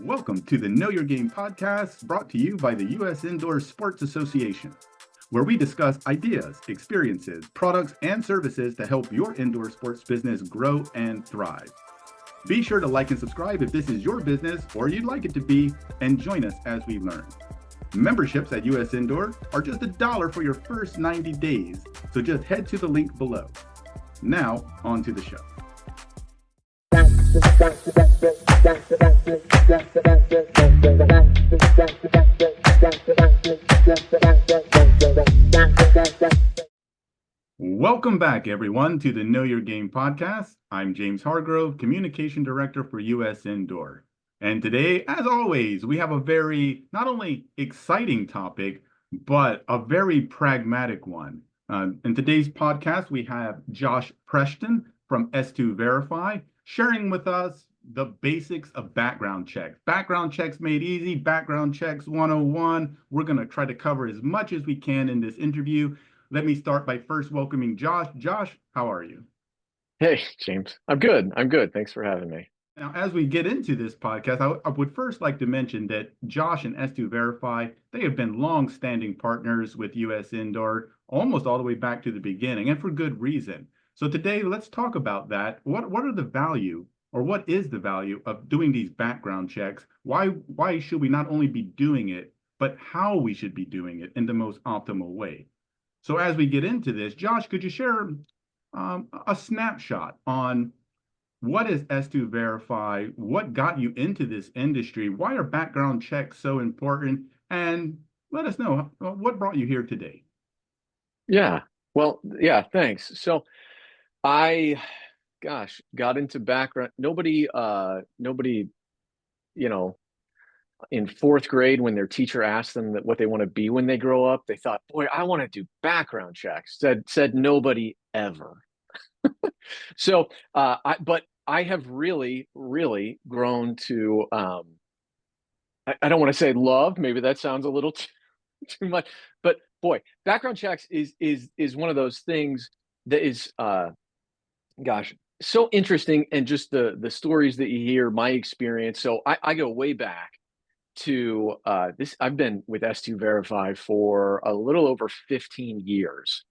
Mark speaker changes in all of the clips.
Speaker 1: Welcome to the Know Your Game podcast brought to you by the U.S. Indoor Sports Association, where we discuss ideas, experiences, products, and services to help your indoor sports business grow and thrive. Be sure to like and subscribe if this is your business or you'd like it to be, and join us as we learn. Memberships at US Indoor are just $1 for your first 90 days, so just head to the link below. Now, on to the show. Welcome back, everyone, to the Know Your Game podcast. I'm James Hargrove, Communication Director for US Indoor. And today, as always, we have a very, not only exciting topic, but a very pragmatic one. In today's podcast, we have Josh Preston from S2Verify sharing with us the basics of background checks. Background checks made easy, background checks 101. We're going to try to cover as much as we can in this interview. Let me start by first welcoming Josh. Josh, how are you?
Speaker 2: Hey, James. I'm good. Thanks for having me.
Speaker 1: Now, as we get into this podcast, I would first like to mention that Josh and S2Verify, they have been long-standing partners with US Indoor, almost all the way back to the beginning, and for good reason. So today, let's talk about that. What are the value, or what is the value of doing these background checks? Why should we not only be doing it, but how we should be doing it in the most optimal way? So as we get into this, Josh, could you share a snapshot on what is S2Verify? What got you into this industry? Why are background checks so important? And let us know what brought you here today.
Speaker 2: Yeah. Well, yeah, thanks. So I, got into background. Nobody, you know, in fourth grade when their teacher asked them that what they want to be when they grow up, they thought, boy, I want to do background checks. Said nobody ever. So, but I have really, really grown to, I don't want to say love. Maybe that sounds a little too much, but boy, background checks is one of those things that is, so interesting. And just the stories that you hear, my experience. So I go way back to this. I've been with S2Verify for a little over 15 years.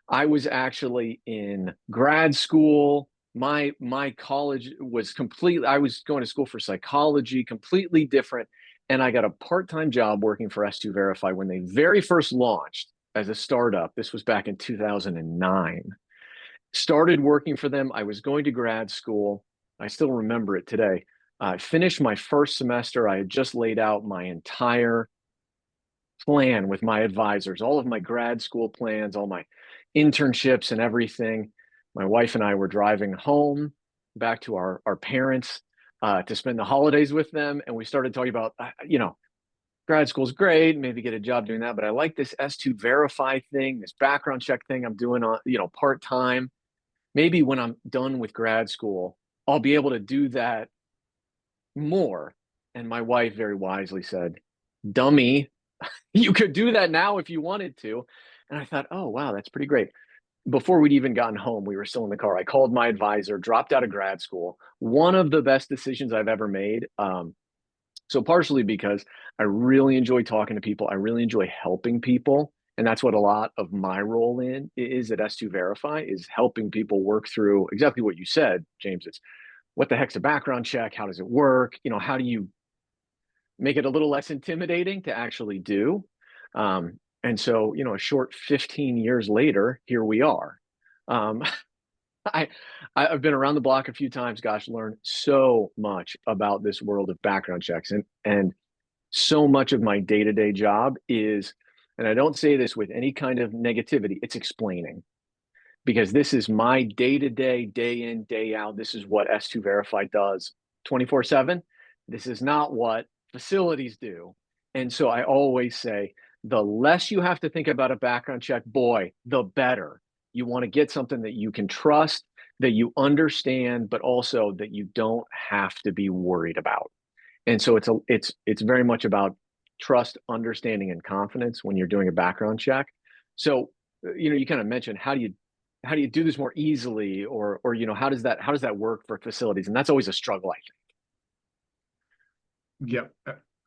Speaker 2: I was actually in grad school. My college was completely, I was going to school for psychology, completely different. And I got a part-time job working for S2Verify when they very first launched as a startup. This was back in 2009. Started working for them. I was going to grad school. I still remember it today. I finished my first semester. I had just laid out my entire plan with my advisors, all of my grad school plans, all my internships and everything. My wife and I were driving home back to our parents to spend the holidays with them. And we started talking about, grad school's great, maybe get a job doing that. But I like this S2Verify thing, this background check thing I'm doing on, part-time. Maybe when I'm done with grad school, I'll be able to do that more. And my wife very wisely said, dummy, you could do that now if you wanted to. And I thought, oh, wow, that's pretty great. Before we'd even gotten home, we were still in the car. I called my advisor, dropped out of grad school. One of the best decisions I've ever made. So partially because I really enjoy talking to people. I really enjoy helping people. And that's what a lot of my role in is at S2Verify, is helping people work through exactly what you said, James. It's what the heck's a background check? How does it work? How do you make it a little less intimidating to actually do? And so, a short 15 years later, here we are. I've been around the block a few times, learned so much about this world of background checks. And so much of my day-to-day job is, and I don't say this with any kind of negativity, it's explaining. Because this is my day-to-day, day in, day out. This is what S2Verify does 24/7. This is not what facilities do. And so I always say, the less you have to think about a background check, boy, the better. You want to get something that you can trust, that you understand, but also that you don't have to be worried about. And so it's very much about trust, understanding, and confidence when you're doing a background check. So, you kind of mentioned, how do you do this more easily, or how does that work for facilities? And that's always a struggle, I think.
Speaker 1: Yeah,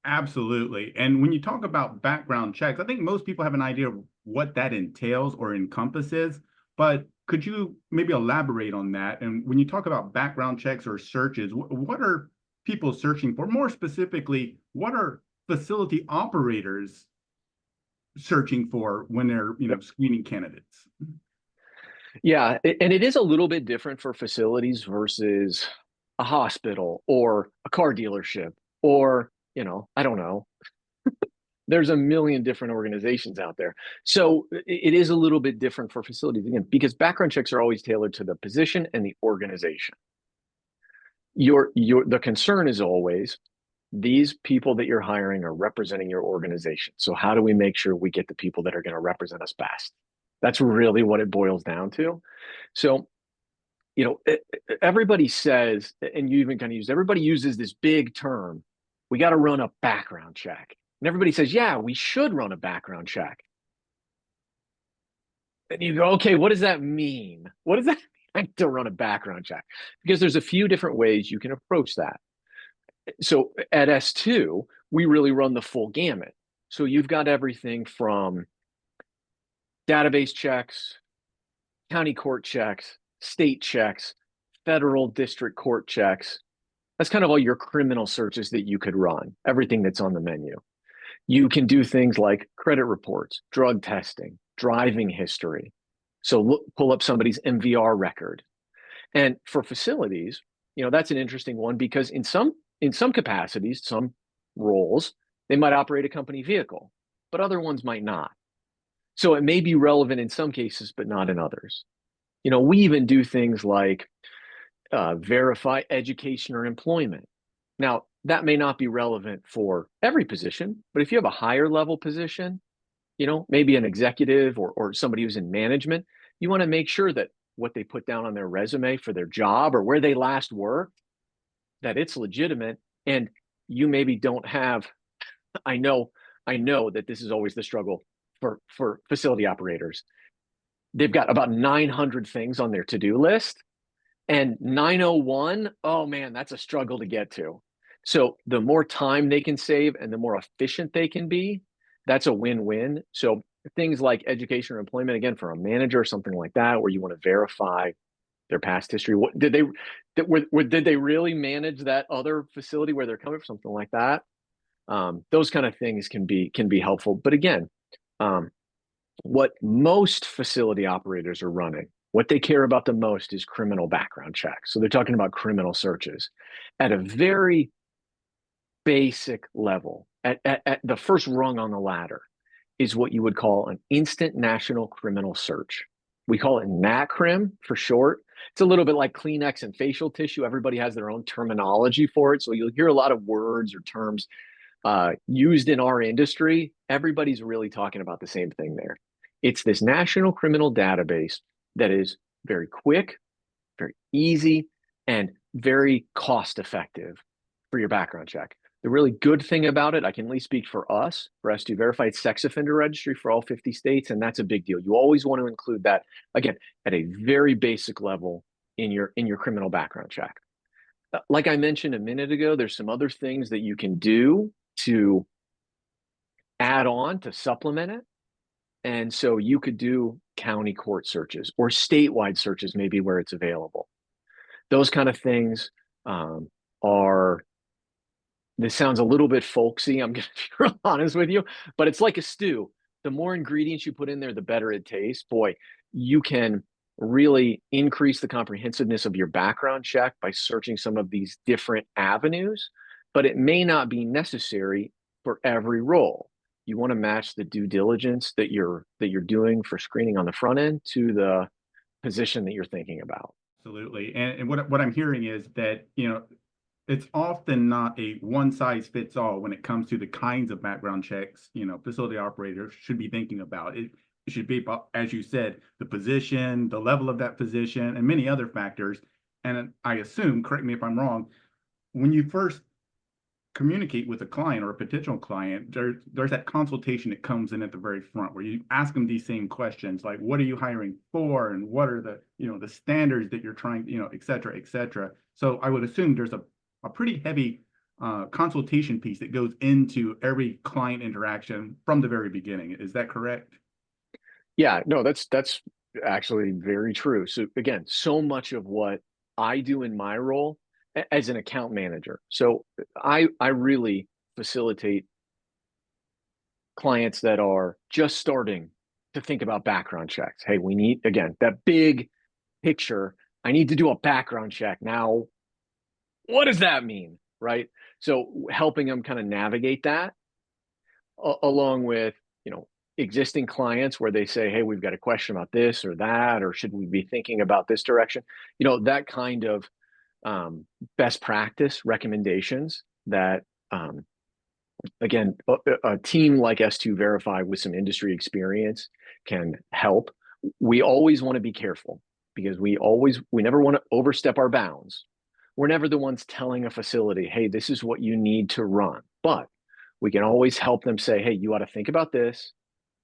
Speaker 1: absolutely. And when you talk about background checks, I think most people have an idea of what that entails or encompasses, but could you maybe elaborate on that? And when you talk about background checks or searches, what are people searching for? More specifically, what are facility operators searching for when they're, screening candidates?
Speaker 2: Yeah, and it is a little bit different for facilities versus a hospital or a car dealership or, I don't know. There's a million different organizations out there. So it is a little bit different for facilities again, because background checks are always tailored to the position and the organization. The concern is always these people that you're hiring are representing your organization. So how do we make sure we get the people that are going to represent us best? That's really what it boils down to. So everybody says, and you even kind of use, everybody uses this big term, we got to run a background check. And everybody says, yeah, we should run a background check. And you go, okay, what does that mean? What does that mean to run a background check? Because there's a few different ways you can approach that. So at S2, we really run the full gamut. So you've got everything from database checks, county court checks, state checks, federal district court checks. That's kind of all your criminal searches that you could run, everything that's on the menu. You can do things like credit reports, drug testing, driving history. So pull up somebody's MVR record. And for facilities, that's an interesting one because in some capacities, some roles, they might operate a company vehicle, but other ones might not. So it may be relevant in some cases, but not in others. We even do things like verify education or employment. Now, that may not be relevant for every position, but if you have a higher level position, maybe an executive or somebody who's in management, you want to make sure that what they put down on their resume for their job or where they last worked, that it's legitimate. And you maybe don't have, I know that this is always the struggle for facility operators. They've got about 900 things on their to-do list. And 901, oh man, that's a struggle to get to. So the more time they can save and the more efficient they can be, that's a win-win. So things like education or employment, again, for a manager or something like that, where you want to verify their past history. What did they really manage that other facility where they're coming from, something like that? Those kind of things can be helpful. But again, what most facility operators are running, what they care about the most is criminal background checks. So they're talking about criminal searches at a very basic level. At the first rung on the ladder is what you would call an instant national criminal search. We call it NACRIM for short. It's a little bit like Kleenex and facial tissue. Everybody has their own terminology for it. So you'll hear a lot of words or terms used in our industry. Everybody's really talking about the same thing there. It's this national criminal database that is very quick, very easy, and very cost effective for your background check. The really good thing about it, I can at least speak for us, for S2Verify, it's sex offender registry for all 50 states, and that's a big deal. You always want to include that, again, at a very basic level in your criminal background check. Like I mentioned a minute ago, there's some other things that you can do to add on to supplement it. And so you could do county court searches or statewide searches, maybe where it's available. Those kind of things this sounds a little bit folksy, I'm going to be real honest with you, but it's like a stew. The more ingredients you put in there, the better it tastes. Boy, you can really increase the comprehensiveness of your background check by searching some of these different avenues, but it may not be necessary for every role. You want to match the due diligence that you're doing for screening on the front end to the position that you're thinking about.
Speaker 1: Absolutely. And what I'm hearing is that, it's often not a one size fits all when it comes to the kinds of background checks, facility operators should be thinking about. It should be about, as you said, the position, the level of that position, and many other factors. And I assume, correct me if I'm wrong, when you first communicate with a client or a potential client, there's that consultation that comes in at the very front where you ask them these same questions like, what are you hiring for, and what are the the standards that you're trying, et cetera, et cetera. So I would assume there's a pretty heavy consultation piece that goes into every client interaction from the very beginning. Is that correct?
Speaker 2: Yeah, no, that's actually very true. So again, so much of what I do in my role as an account manager. So I really facilitate clients that are just starting to think about background checks. Hey, we need, again, that big picture. I need to do a background check. Now, what does that mean? Right. So helping them kind of navigate that along with, you know, existing clients where they say, hey, we've got a question about this or that, or should we be thinking about this direction? You know, that kind of best practice recommendations that, again, a team like S2Verify with some industry experience can help. We always want to be careful because we never want to overstep our bounds. We're never the ones telling a facility, hey, this is what you need to run. But we can always help them say, hey, you ought to think about this.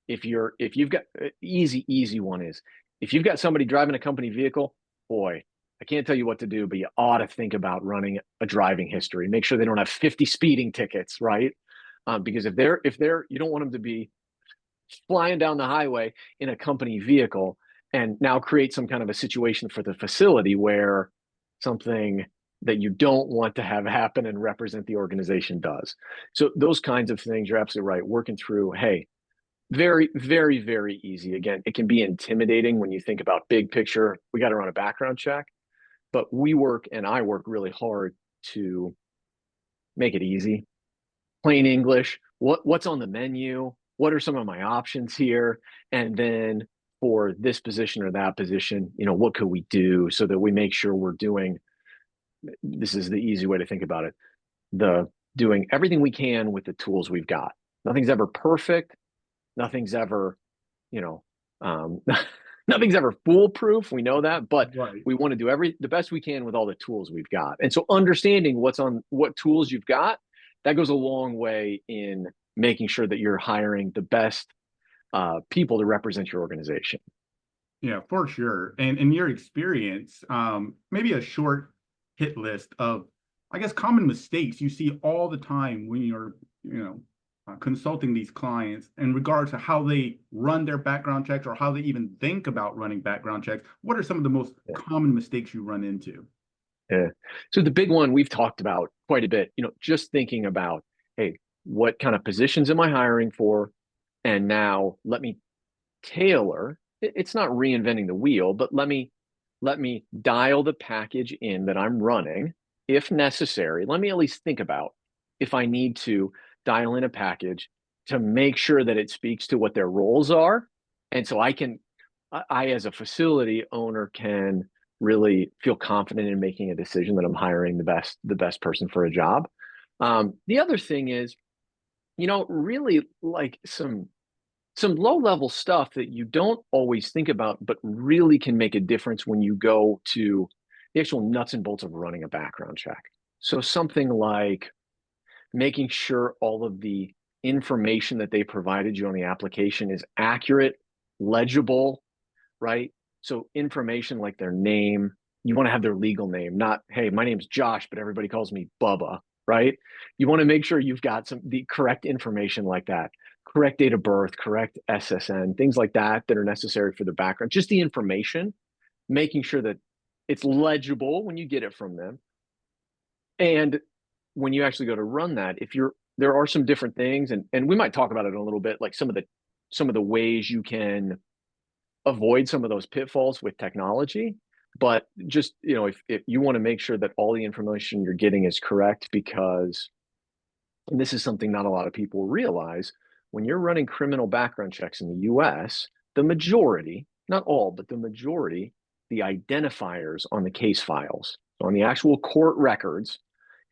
Speaker 2: If you've got easy one is if you've got somebody driving a company vehicle, boy, I can't tell you what to do, but you ought to think about running a driving history. Make sure they don't have 50 speeding tickets, right? Because if they're you don't want them to be flying down the highway in a company vehicle and now create some kind of a situation for the facility where something that you don't want to have happen and represent the organization does. So those kinds of things, you're absolutely right. Working through, hey, very easy. Again, it can be intimidating when you think about big picture. We got to run a background check, but I work really hard to make it easy. Plain English. What's on the menu? What are some of my options here? And then for this position or that position, you know, what could we do so that we make sure we're doing, this is the easy way to think about it, the doing everything we can with the tools we've got. Nothing's ever perfect. Nothing's ever, you know, nothing's ever foolproof. We know that, but
Speaker 1: Right.
Speaker 2: we want to do the best we can with all the tools we've got. And so understanding what tools you've got, that goes a long way in making sure that you're hiring the best people to represent your organization.
Speaker 1: Yeah, for sure. And in your experience, maybe a short hit list of, I guess, common mistakes you see all the time when you're, consulting these clients in regards to how they run their background checks or how they even think about running background checks. What are some of the most
Speaker 2: Yeah.
Speaker 1: common mistakes you run into?
Speaker 2: Yeah. So the big one we've talked about quite a bit, you know, just thinking about, hey, what kind of positions am I hiring for? And now let me tailor. It's not reinventing the wheel, but let me dial the package in that I'm running if necessary. Let me at least think about if I need to dial in a package to make sure that it speaks to what their roles are. And so I as a facility owner can really feel confident in making a decision that I'm hiring the best person for a job. The other thing is, you know, really like some low level stuff that you don't always think about, but really can make a difference when you go to the actual nuts and bolts of running a background check. So something like making sure all of the information that they provided you on the application is accurate, legible, right? So information like their name, you want to have their legal name, not, hey, my name's Josh, but everybody calls me Bubba, right? You want to make sure you've got the correct information like that, correct date of birth, correct SSN, things like that that are necessary for the background, just the information, making sure that it's legible when you get it from them. And when you actually go to run that, there are some different things, and we might talk about it a little bit, like some of the ways you can avoid some of those pitfalls with technology. But just, you know, if you want to make sure that all the information you're getting is correct, because, and this is something not a lot of people realize, when you're running criminal background checks in the US, the majority, not all, but the majority, the identifiers on the case files, so on the actual court records,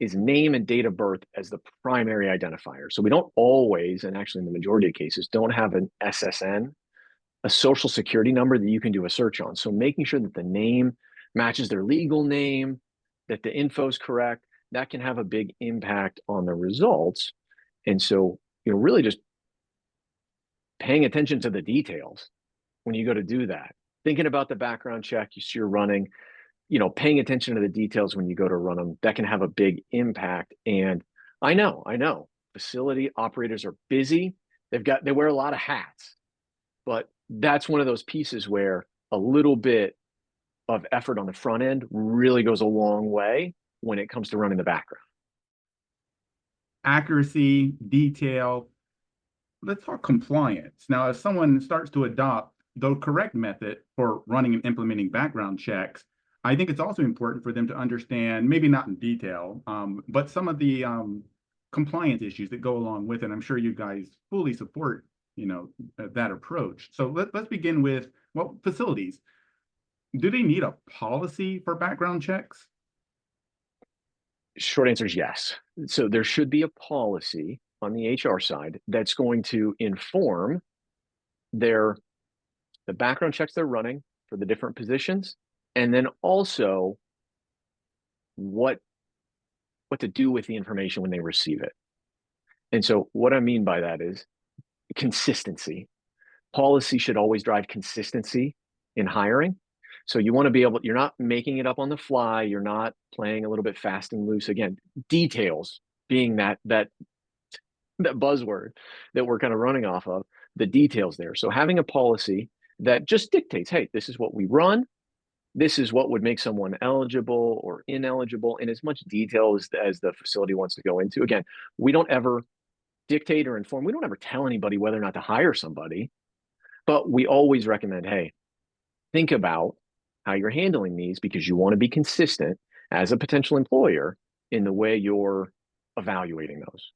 Speaker 2: is name and date of birth as the primary identifier. So we don't always, and actually in the majority of cases, don't have an SSN, a social security number that you can do a search on. So making sure that the name matches their legal name, that the info is correct, that can have a big impact on the results. And so, you know, really just paying attention to the details when you go to do that. Thinking about the background check you're running, you know, paying attention to the details when you go to run them, that can have a big impact. And I know, I know. Facility operators are busy. They wear a lot of hats, but that's one of those pieces where a little bit of effort on the front end really goes a long way when it comes to running the background.
Speaker 1: Accuracy, detail. Let's talk compliance. Now, if someone starts to adopt the correct method for running and implementing background checks, I think it's also important for them to understand, maybe not in detail, but some of the compliance issues that go along with it. I'm sure you guys fully support, that approach. So let's begin with, well, facilities. Do they need a policy for background checks?
Speaker 2: Short answer is yes. So there should be a policy on the HR side that's going to inform their the background checks they're running for the different positions, and then also what to do with the information when they receive it. And so what I mean by that is consistency. Policy should always drive consistency in hiring. So you want to be able, you're not making it up on the fly, you're not playing a little bit fast and loose. Again, details being that buzzword that we're kind of running off of, the details there. So having a policy that just dictates, hey, this is what we run, this is what would make someone eligible or ineligible in as much detail as the facility wants to go into. Again, we don't ever dictate or inform, we don't ever tell anybody whether or not to hire somebody, but we always recommend, hey, think about how you're handling these because you want to be consistent as a potential employer in the way you're evaluating those.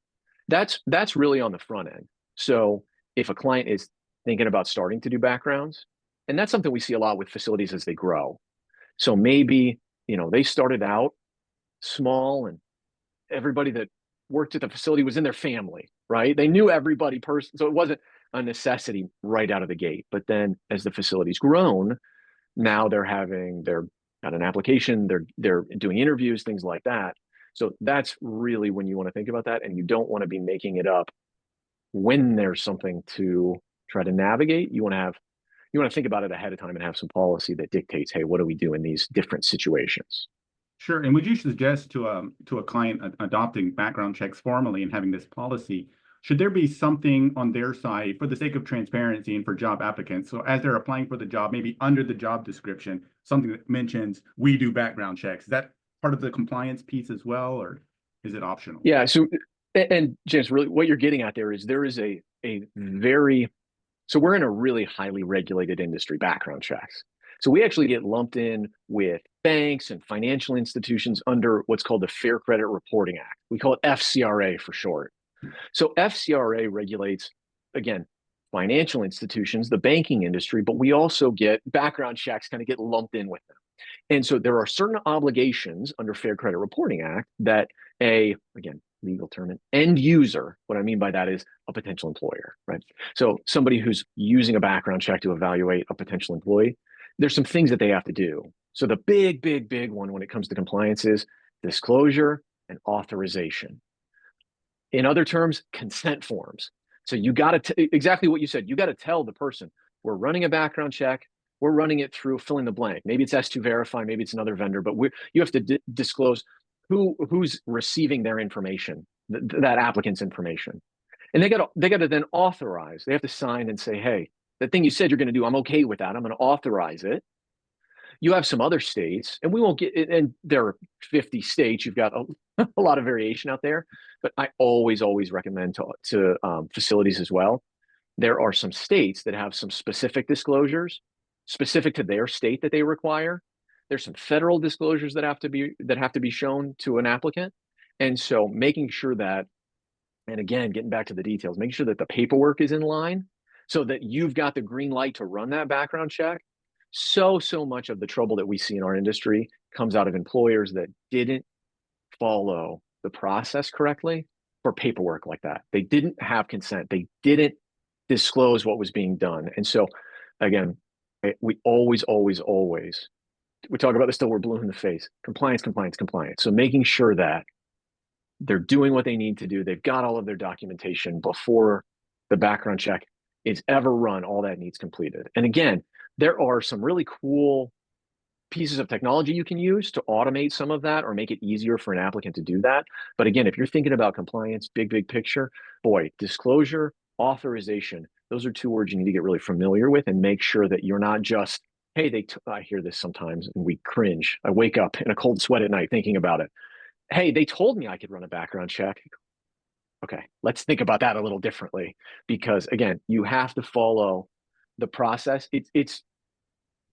Speaker 2: That's really on the front end. So if a client is thinking about starting to do backgrounds, and that's something we see a lot with facilities as they grow. So maybe, they started out small and everybody that worked at the facility was in their family, right? They knew everybody person. So it wasn't a necessity right out of the gate. But then as the facility's grown, now they're got an application, they're doing interviews, things like that. So that's really when you want to think about that, and you don't want to be making it up when there's something to try to navigate. You want to think about it ahead of time and have some policy that dictates, hey, what do we do in these different situations?
Speaker 1: Sure. And would you suggest to a client adopting background checks formally and having this policy, should there be something on their side for the sake of transparency and for job applicants? So as they're applying for the job, maybe under the job description, something that mentions we do background checks. Is that part of the compliance piece as well, or is it optional?
Speaker 2: Yeah. So, and James, really, what you're getting at there is a very so we're in a really highly regulated industry, background checks. So we actually get lumped in with banks and financial institutions under what's called the Fair Credit Reporting Act. We call it FCRA for short. So FCRA regulates, again, financial institutions, the banking industry, but we also get background checks kind of get lumped in with them. And so there are certain obligations under Fair Credit Reporting Act that again, legal term, an end user, what I mean by that is a potential employer, right? So somebody who's using a background check to evaluate a potential employee, there's some things that they have to do. So the big one when it comes to compliance is disclosure and authorization. In other terms, consent forms. So you got to exactly what you said. You got to tell the person we're running a background check. We're running it through fill in the blank. Maybe it's S2Verify, maybe it's another vendor, but you have to disclose who's receiving their information, that applicant's information, and they got to then authorize. They have to sign and say, hey, the thing you said you're going to do, I'm okay with that. I'm going to authorize it. You have some other states, and we won't get, and there are 50 states. You've got a lot of variation out there, but I always recommend to facilities as well. There are some states that have some specific disclosures specific to their state that they require. There's some federal disclosures that have to be shown to an applicant, and so making sure that, and again, getting back to the details, making sure that the paperwork is in line so that you've got the green light to run that background check. So much of the trouble that we see in our industry comes out of employers that didn't follow the process correctly for paperwork like that. They didn't have consent. They didn't disclose what was being done. And so, again, we always, we talk about this till we're blue in the face. Compliance. So making sure that they're doing what they need to do. They've got all of their documentation before the background check is ever run. All that needs completed. And again, there are some really cool pieces of technology you can use to automate some of that or make it easier for an applicant to do that. But again, if you're thinking about compliance, big picture, boy, disclosure, authorization, those are two words you need to get really familiar with and make sure that you're not just, hey, I hear this sometimes and we cringe. I wake up in a cold sweat at night thinking about it. Hey, they told me I could run a background check. Okay, let's think about that a little differently, because again, you have to follow the process. It's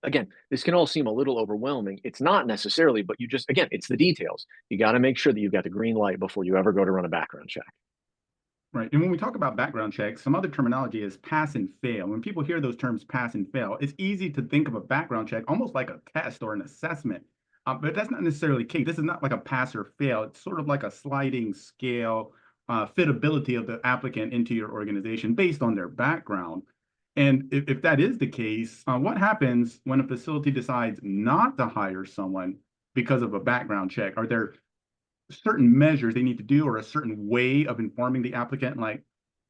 Speaker 2: again, this can all seem a little overwhelming. It's not necessarily, but again, it's the details. You got to make sure that you've got the green light before you ever go to run a background check.
Speaker 1: Right. And when we talk about background checks, some other terminology is pass and fail. When people hear those terms pass and fail, it's easy to think of a background check almost like a test or an assessment. But that's not necessarily the case. This is not like a pass or fail. It's sort of like a sliding scale, fitability of the applicant into your organization based on their background. And if that is the case, what happens when a facility decides not to hire someone because of a background check? Are there certain measures they need to do or a certain way of informing the applicant, like,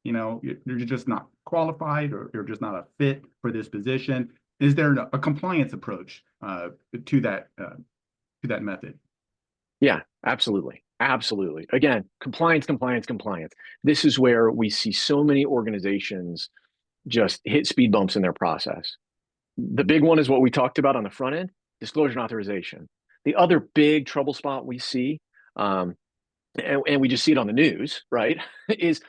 Speaker 1: you're just not qualified or you're just not a fit for this position? Is there a compliance approach to that method?
Speaker 2: Yeah, absolutely. Absolutely. Again, compliance. This is where we see so many organizations just hit speed bumps in their process. The big one is what we talked about on the front end, disclosure and authorization. The other big trouble spot we see, and we just see it on the news, right, is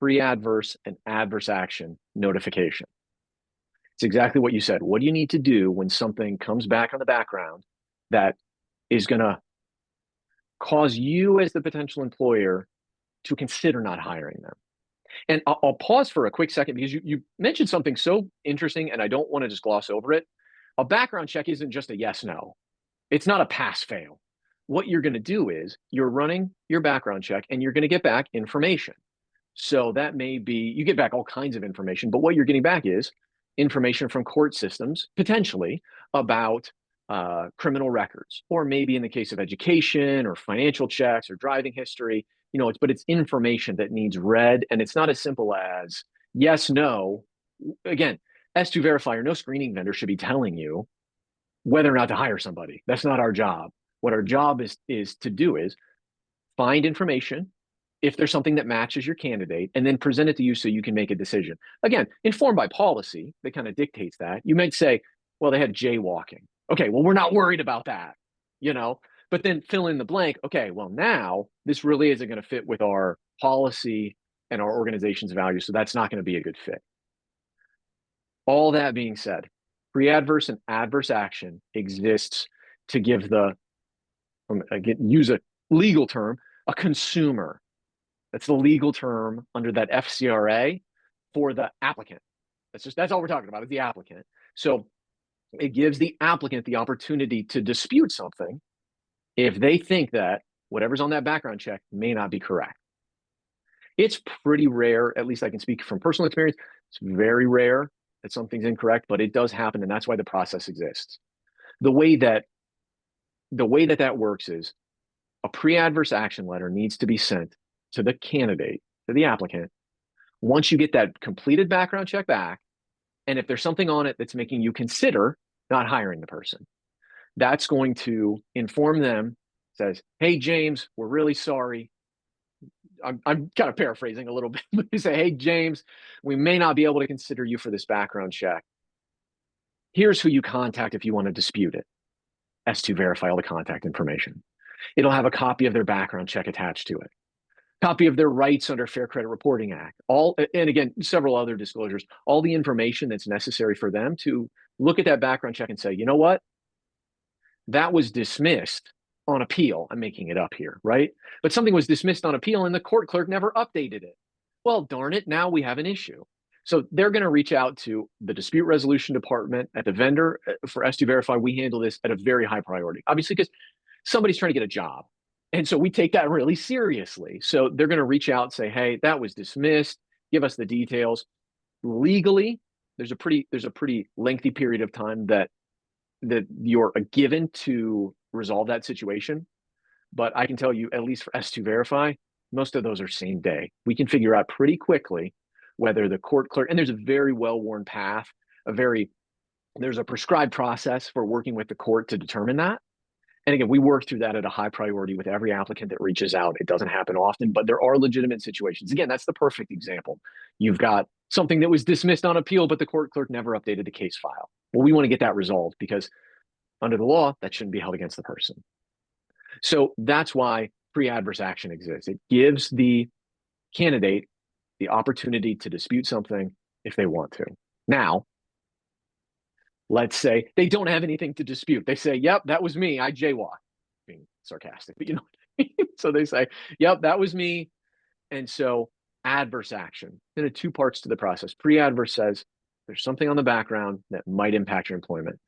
Speaker 2: pre-adverse and adverse action notification. It's exactly what you said. What do you need to do when something comes back on the background that is going to cause you as the potential employer to consider not hiring them? And I'll pause for a quick second because you mentioned something so interesting, and I don't want to just gloss over it. A background check isn't just a yes, no. It's not a pass fail. What you're going to do is you're running your background check and you're going to get back information. So that may be, you get back all kinds of information, but what you're getting back is information from court systems, potentially about criminal records, or maybe in the case of education or financial checks or driving history, but it's information that needs read. And it's not as simple as yes, no. Again, S2Verify or no screening vendor should be telling you whether or not to hire somebody. That's not our job. What our job is to do is find information if there's something that matches your candidate, and then present it to you so you can make a decision. Again, informed by policy that kind of dictates that. You might say, well, they had jaywalking. Okay, well, we're not worried about that, but then fill in the blank. Okay, well, now this really isn't going to fit with our policy and our organization's values, so that's not going to be a good fit. All that being said, pre-adverse and adverse action exists to give use a legal term, a consumer. That's the legal term under that FCRA for the applicant. That's all we're talking about is the applicant. So it gives the applicant the opportunity to dispute something if they think that whatever's on that background check may not be correct. It's pretty rare, at least I can speak from personal experience. It's very rare that something's incorrect, but it does happen, and that's why the process exists. The way that works is a pre-adverse action letter needs to be sent to the candidate, to the applicant, once you get that completed background check back, and if there's something on it that's making you consider not hiring the person, that's going to inform them, says, hey, James, we're really sorry. I'm kind of paraphrasing a little bit, but you say, hey, James, we may not be able to consider you for this background check. Here's who you contact if you want to dispute it. S2Verify all the contact information. It'll have a copy of their background check attached to it. Copy of their rights under Fair Credit Reporting Act, and again, several other disclosures, all the information that's necessary for them to look at that background check and say, you know what? That was dismissed on appeal. I'm making it up here, right? But something was dismissed on appeal and the court clerk never updated it. Well, darn it, now we have an issue. So they're going to reach out to the dispute resolution department at the vendor. For S2Verify, we handle this at a very high priority, obviously, because somebody's trying to get a job. And so we take that really seriously. So they're going to reach out and say, hey, that was dismissed. Give us the details. Legally, there's a pretty lengthy period of time that you're given to resolve that situation. But I can tell you, at least for S2Verify, most of those are same day. We can figure out pretty quickly whether the court clerk, and there's a very well-worn path, a very There's a prescribed process for working with the court to determine that. And again, we work through that at a high priority with every applicant that reaches out. It doesn't happen often, but there are legitimate situations. Again, that's the perfect example. You've got something that was dismissed on appeal, but the court clerk never updated the case file. Well, we want to get that resolved because under the law, that shouldn't be held against the person. So that's why pre-adverse action exists. It gives the candidate the opportunity to dispute something if they want to. Now, let's say they don't have anything to dispute. They say, yep, that was me. I jaywalked. Being sarcastic, but you know what I mean? So they say, yep, that was me. And so adverse action. There are two parts to the process. Pre-adverse says there's something on the background that might impact your employment.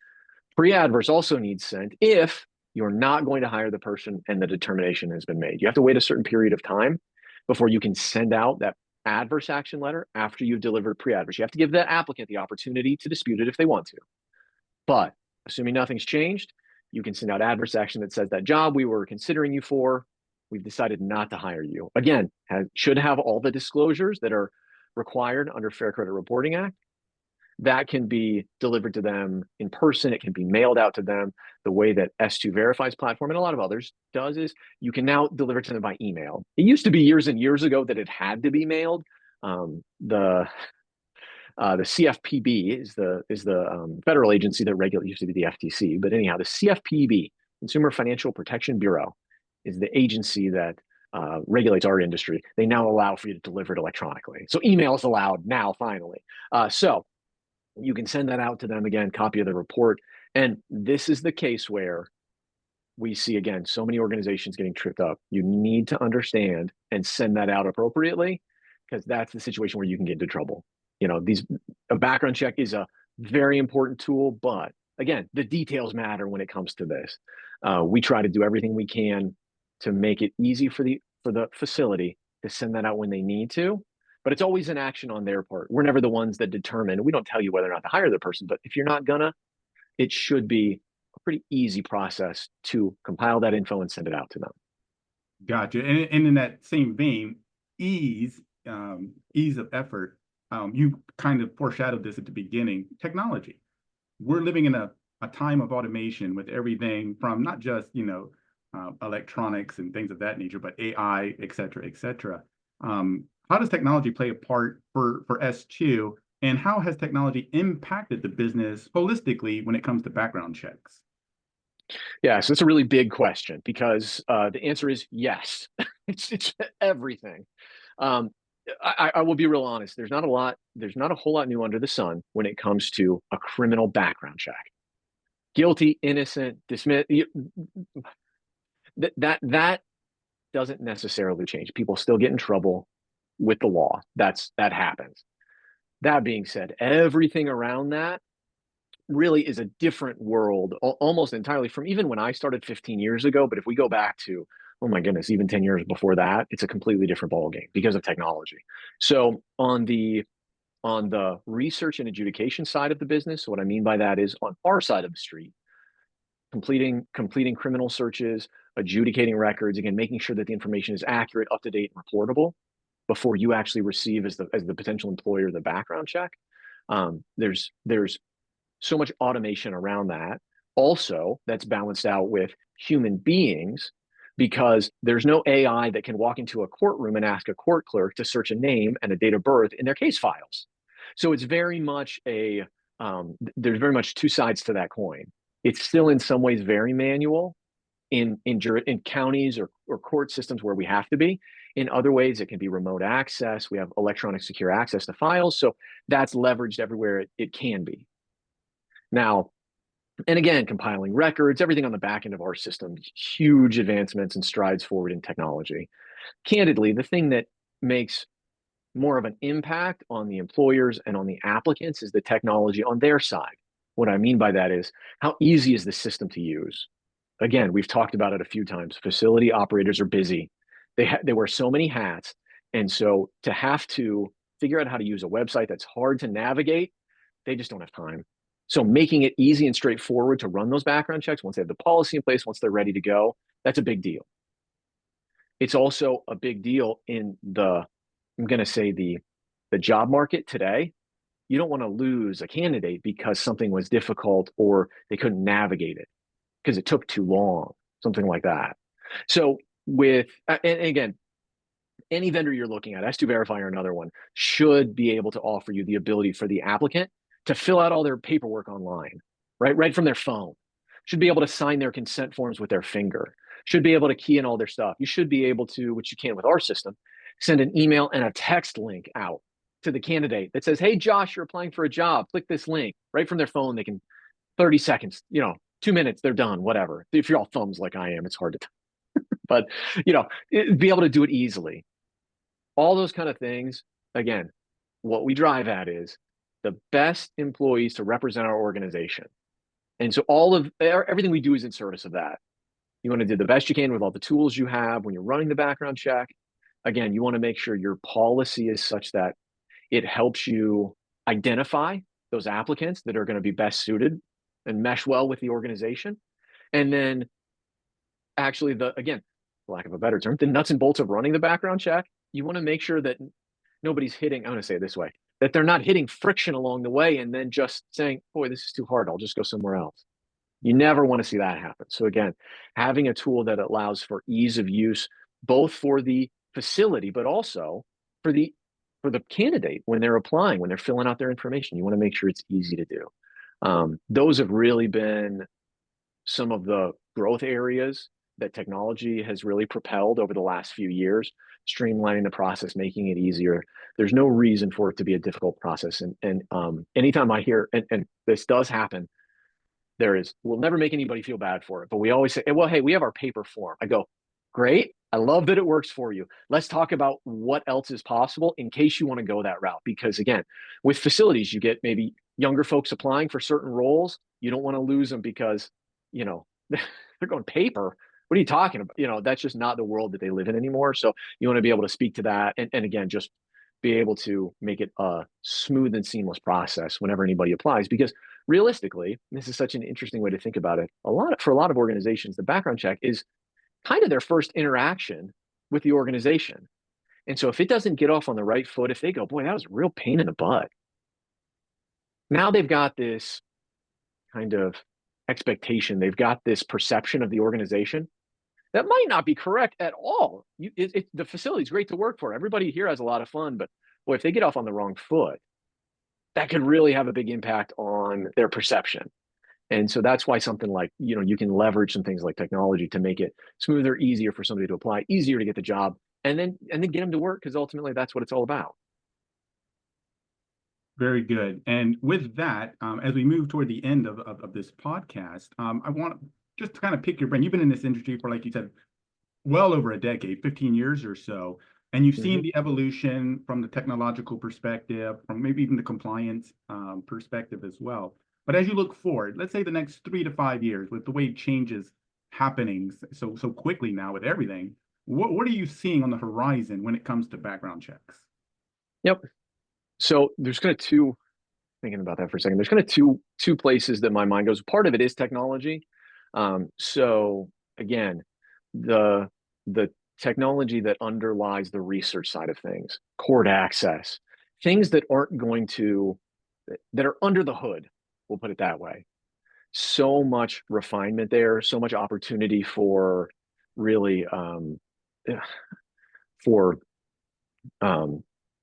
Speaker 2: Pre-adverse also needs sent if you're not going to hire the person and the determination has been made. You have to wait a certain period of time before you can send out that adverse action letter after you've delivered pre-adverse. You have to give the applicant the opportunity to dispute it if they want to. But assuming nothing's changed, you can send out adverse action that says that job we were considering you for, we've decided not to hire you. Again, should have all the disclosures that are required under Fair Credit Reporting Act. That can be delivered to them in person. It can be mailed out to them. The way that S2Verify's platform and a lot of others does is you can now deliver to them by email. It used to be years and years ago that it had to be mailed. The CFPB is the federal agency that regulates, used to be the FTC, but anyhow, the CFPB, Consumer Financial Protection Bureau, is the agency that regulates our industry. They now allow for you to deliver it electronically. So email is allowed now, finally. So you can send that out to them again, copy of the report. And this is the case where we see, again, so many organizations getting tripped up. You need to understand and send that out appropriately because that's the situation where you can get into trouble. You know, a background check is a very important tool, but again, the details matter when it comes to this. We try to do everything we can to make it easy for the facility to send that out when they need to, but it's always an action on their part. We're never the ones that determine. We don't tell you whether or not to hire the person, but if you're not gonna, it should be a pretty easy process to compile that info and send it out to them.
Speaker 1: Gotcha. And in that same vein, ease, ease of effort. You kind of foreshadowed this at the beginning. Technology. We're living in a time of automation with everything from not just, electronics and things of that nature, but AI, et cetera, et cetera. How does technology play a part for S2, and how has technology impacted the business holistically when it comes to background checks?
Speaker 2: Yeah, so it's a really big question because the answer is yes. It's everything. Um, I will be real honest. There's not a whole lot new under the sun when it comes to a criminal background check. Guilty, innocent, dismiss. That doesn't necessarily change. People still get in trouble with the law. That happens. That being said, everything around that really is a different world, almost entirely from even when I started 15 years ago. But if we go back to, oh my goodness, even 10 years before that, it's a completely different ballgame because of technology. So on the research and adjudication side of the business, so what I mean by that is on our side of the street, completing criminal searches, adjudicating records, again, making sure that the information is accurate, up to date, and reportable before you actually receive as the potential employer the background check. There's so much automation around that. Also, that's balanced out with human beings because there's no AI that can walk into a courtroom and ask a court clerk to search a name and a date of birth in their case files. So it's very much there's very much two sides to that coin. It's still in some ways very manual in counties or court systems where we have to be. In other ways, it can be remote access. We have electronic secure access to files. So that's leveraged everywhere it can be. Now, and again, compiling records, everything on the back end of our system, huge advancements and strides forward in technology. Candidly, the thing that makes more of an impact on the employers and on the applicants is the technology on their side. What I mean by that is how easy is the system to use? Again, we've talked about it a few times. Facility operators are busy. They wear so many hats. And so to have to figure out how to use a website that's hard to navigate, they just don't have time. So making it easy and straightforward to run those background checks once they have the policy in place, once they're ready to go, that's a big deal. It's also a big deal in I'm going to say the job market today. You don't want to lose a candidate because something was difficult or they couldn't navigate it because it took too long, something like that. So with, and again, any vendor you're looking at, S2Verify or another one, should be able to offer you the ability for the applicant to fill out all their paperwork online, right from their phone. Should be able to sign their consent forms with their finger. Should be able to key in all their stuff. You should be able to, which you can with our system, send an email and a text link out to the candidate that says, "Hey, Josh, you're applying for a job. Click this link." Right from their phone, they can 30 seconds, 2 minutes, they're done, whatever. If you're all thumbs like I am, it's hard to, but, be able to do it easily. All those kind of things. Again, what we drive at is the best employees to represent our organization. And so everything we do is in service of that. You want to do the best you can with all the tools you have when you're running the background check. Again, you want to make sure your policy is such that it helps you identify those applicants that are going to be best suited and mesh well with the organization. And then actually again, for lack of a better term, the nuts and bolts of running the background check, you want to make sure that nobody's hitting, I'm going to say it this way, that they're not hitting friction along the way and then just saying, "Boy, this is too hard. I'll just go somewhere else." You never want to see that happen. So again, having a tool that allows for ease of use, both for the facility, but also for the candidate when they're applying, when they're filling out their information, you want to make sure it's easy to do. Those have really been some of the growth areas that technology has really propelled over the last few years, streamlining the process, making it easier. There's no reason for it to be a difficult process. And anytime I hear, and this does happen, we'll never make anybody feel bad for it, but we always say, "Well, hey, we have our paper form." I go, "Great. I love that it works for you. Let's talk about what else is possible in case you want to go that route." Because again, with facilities, you get maybe younger folks applying for certain roles. You don't want to lose them because, they're going paper. What are you talking about? That's just not the world that they live in anymore. So you want to be able to speak to that. And again, just be able to make it a smooth and seamless process whenever anybody applies, because realistically, this is such an interesting way to think about it. For a lot of organizations, the background check is kind of their first interaction with the organization. And so if it doesn't get off on the right foot, if they go, "Boy, that was a real pain in the butt," now they've got this kind of expectation. They've got this perception of the organization that might not be correct at all. The facility is great to work for. Everybody here has a lot of fun, but boy, if they get off on the wrong foot, that could really have a big impact on their perception. And so that's why something like, you can leverage some things like technology to make it smoother, easier for somebody to apply, easier to get the job, and then get them to work, because ultimately that's what it's all about.
Speaker 1: Very good. And with that, as we move toward the end of this podcast, I want just to kind of pick your brain. You've been in this industry for, like you said, well over a decade, 15 years or so, and you've seen the evolution from the technological perspective, from maybe even the compliance perspective as well. But as you look forward, let's say the next 3 to 5 years, with the way change is happening so quickly now with everything, what are you seeing on the horizon when it comes to background checks?
Speaker 2: Yep. So there's kind of thinking about that for a second, there's kind of two places that my mind goes. Part of it is technology. So again, the technology that underlies the research side of things, court access, things that are under the hood, we'll put it that way. So much refinement there, so much opportunity for really for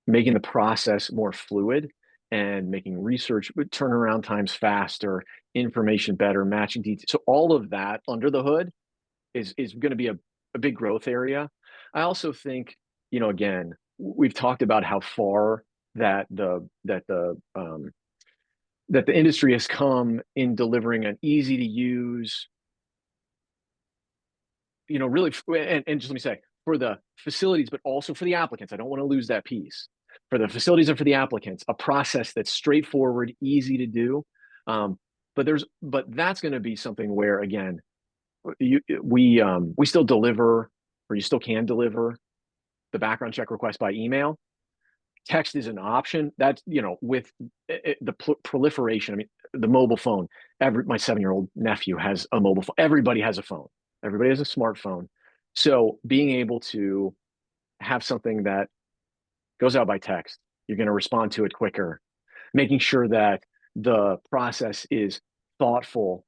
Speaker 2: making the process more fluid and making research turnaround times faster, information better, matching details. So all of that under the hood is going to be a big growth area. I also think, again, we've talked about how far that the industry has come in delivering an easy to use, really, and just let me say, for the facilities, but also for the applicants. I don't want to lose that piece. For the facilities and for the applicants, a process that's straightforward, easy to do. But that's going to be something where, again, we still deliver, or you still can deliver the background check request by email. Text is an option. That's, with the proliferation. I mean, the mobile phone. My 7-year-old nephew has a mobile phone. Everybody has a phone. Everybody has a smartphone. So being able to have something that goes out by text, you're going to respond to it quicker. making sure that the process is thoughtful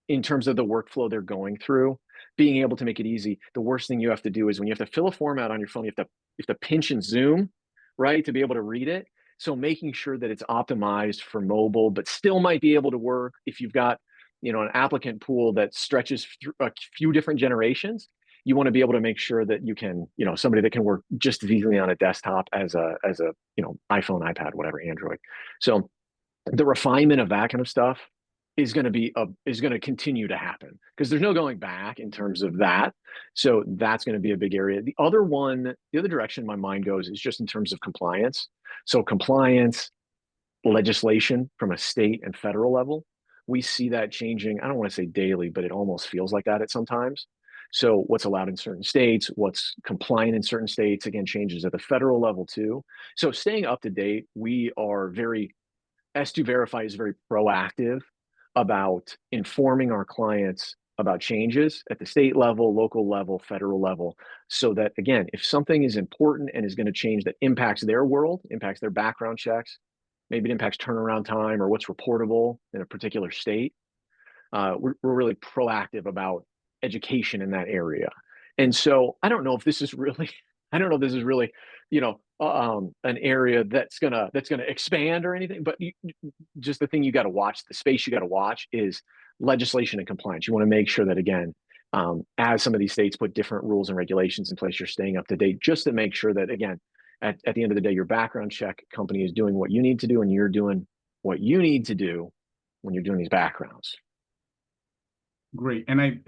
Speaker 2: in terms of the workflow they're going through, being able to make it easy. The worst thing you have to do is when you have to fill a form out on your phone, you have to pinch and zoom, right, to be able to read it. So making sure that it's optimized for mobile, but still might be able to work if you've got, an applicant pool that stretches through a few different generations. You want to be able to make sure that you can, somebody that can work just as easily on a desktop as a iPhone, iPad, whatever, Android. So the refinement of that kind of stuff is going to continue to happen because there's no going back in terms of that. So that's going to be a big area. The other direction my mind goes is just in terms of compliance. So compliance legislation from a state and federal level, we see that changing. I don't want to say daily, but it almost feels like that at sometimes. So what's allowed in certain states, what's compliant in certain states, again, changes at the federal level too. So staying up to date, S2Verify is very proactive about informing our clients about changes at the state level, local level, federal level, so that, again, if something is important and is going to change that impacts their world, impacts their background checks, maybe it impacts turnaround time or what's reportable in a particular state, we're really proactive about education in that area. And so I don't know if this is really, I don't know if this is really, an area that's gonna expand or anything. But just the thing you got to watch, the space you got to watch is legislation and compliance. You want to make sure that again, as some of these states put different rules and regulations in place, you're staying up to date just to make sure that again, at the end of the day, your background check company is doing what you need to do, and you're doing what you need to do when you're doing these backgrounds.
Speaker 1: Great. And I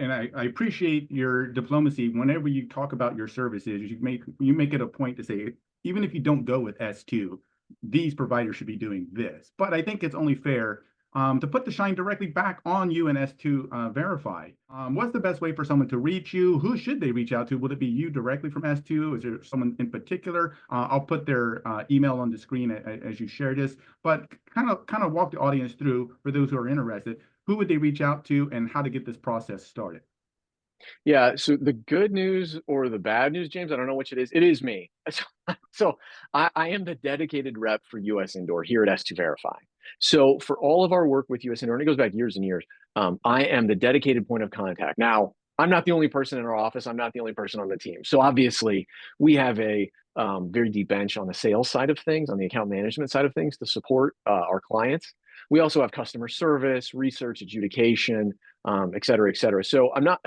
Speaker 1: appreciate your diplomacy. Whenever you talk about your services, you make it a point to say, even if you don't go with S2, these providers should be doing this. But I think it's only fair to put the shine directly back on you and S2 Verify. What's the best way for someone to reach you? Who should they reach out to? Would it be you directly from S2? Is there someone in particular? I'll put their email on the screen as you share this, but kind of walk the audience through for those who are interested. Who would they reach out to and how to get this process started?
Speaker 2: Yeah. So the good news or the bad news, James, I don't know which it is. It is me. So I am the dedicated rep for US Indoor here at S2Verify. So for all of our work with US Indoor, and it goes back years and years, I am the dedicated point of contact. Now, I'm not the only person in our office. I'm not the only person on the team. So obviously, we have a very deep bench on the sales side of things, on the account management side of things to support our clients. We also have customer service, research, adjudication, et cetera, et cetera. So I'm not,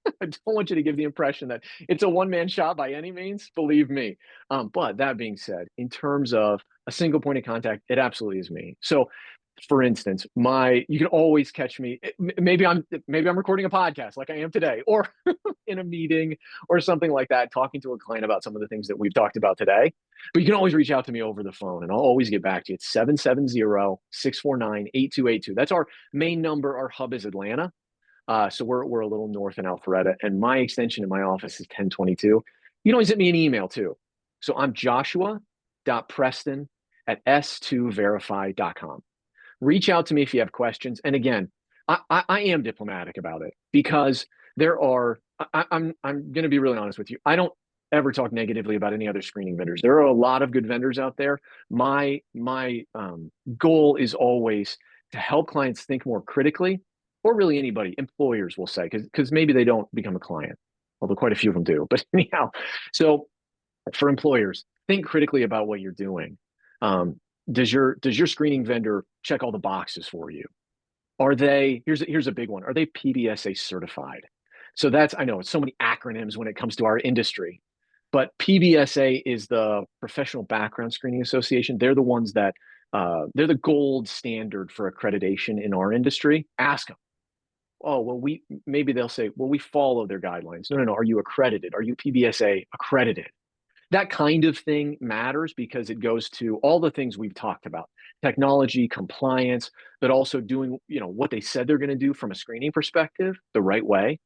Speaker 2: I don't want you to give the impression that it's a one-man shop by any means, believe me. But that being said, in terms of a single point of contact, it absolutely is me. So for instance, you can always catch me. Maybe I'm recording a podcast like I am today, or in a meeting or something like that, talking to a client about some of the things that we've talked about today. But you can always reach out to me over the phone and I'll always get back to you. It's 770-649-8282. That's our main number. Our hub is Atlanta. So we're a little north in Alpharetta, and my extension in my office is 1022. You can always send me an email too. So I'm joshua.preston@s2verify.com. Reach out to me if you have questions. And again, I am diplomatic about it because I'm going to be really honest with you. I don't ever talk negatively about any other screening vendors. There are a lot of good vendors out there. My goal is always to help clients think more critically, or really anybody, employers will say, because maybe they don't become a client, although quite a few of them do. But anyhow, so for employers, think critically about what you're doing. Does your screening vendor check all the boxes for you? Here's a big one. Are they PBSA certified? So I know it's so many acronyms when it comes to our industry, but PBSA is the Professional Background Screening Association. They're the ones that they're the gold standard for accreditation in our industry. Ask them. Oh, well, maybe they'll say, well, we follow their guidelines. No. Are you accredited? Are you PBSA accredited? That kind of thing matters because it goes to all the things we've talked about: technology, compliance, but also doing, what they said they're going to do from a screening perspective the right way.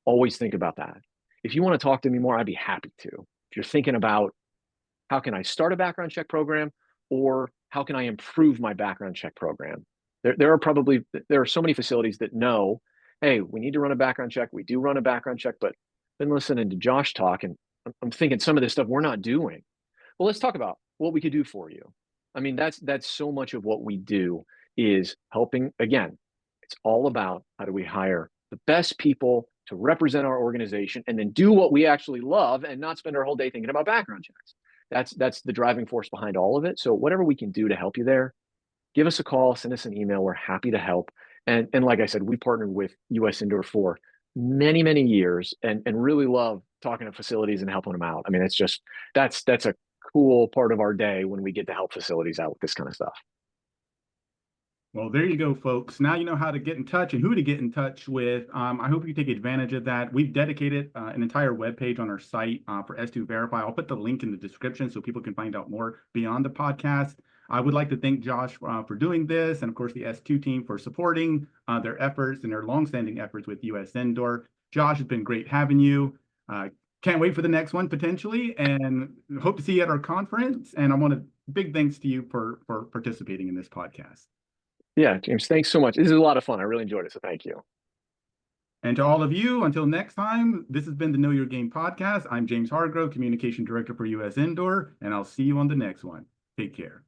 Speaker 2: Always think about that. If you want to talk to me more, I'd be happy to. If you're thinking about how can I start a background check program, or how can I improve my background check program? There are so many facilities that know, hey, we need to run a background check. We do run a background check, but been listening to Josh talk, and I'm thinking some of this stuff we're not doing. Well, let's talk about what we could do for you. I mean, that's so much of what we do is helping. Again, it's all about how do we hire the best people to represent our organization and then do what we actually love and not spend our whole day thinking about background checks. That's the driving force behind all of it. So whatever we can do to help you there, give us a call, send us an email. We're happy to help. And like I said, we partnered with US Indoor for many, many years and really love talking to facilities and helping them out. I mean, it's just that's a cool part of our day when we get to help facilities out with this kind of stuff.
Speaker 1: Well, there you go, folks. Now you know how to get in touch and who to get in touch with. I hope you take advantage of that. We've dedicated an entire webpage on our site for S2Verify. I'll put the link in the description so people can find out more beyond the podcast. I would like to thank Josh for doing this, and of course the S2 team for supporting their efforts and their longstanding efforts with US Indoor. Josh, it's been great having you. Can't wait for the next one potentially, and hope to see you at our conference. And I want to big thanks to you for participating in this podcast.
Speaker 2: Yeah, James, thanks so much. This is a lot of fun. I really enjoyed it. So thank you.
Speaker 1: And to all of you, until next time, this has been the Know Your Game podcast. I'm James Hargrove, Communication Director for US Indoor, and I'll see you on the next one. Take care.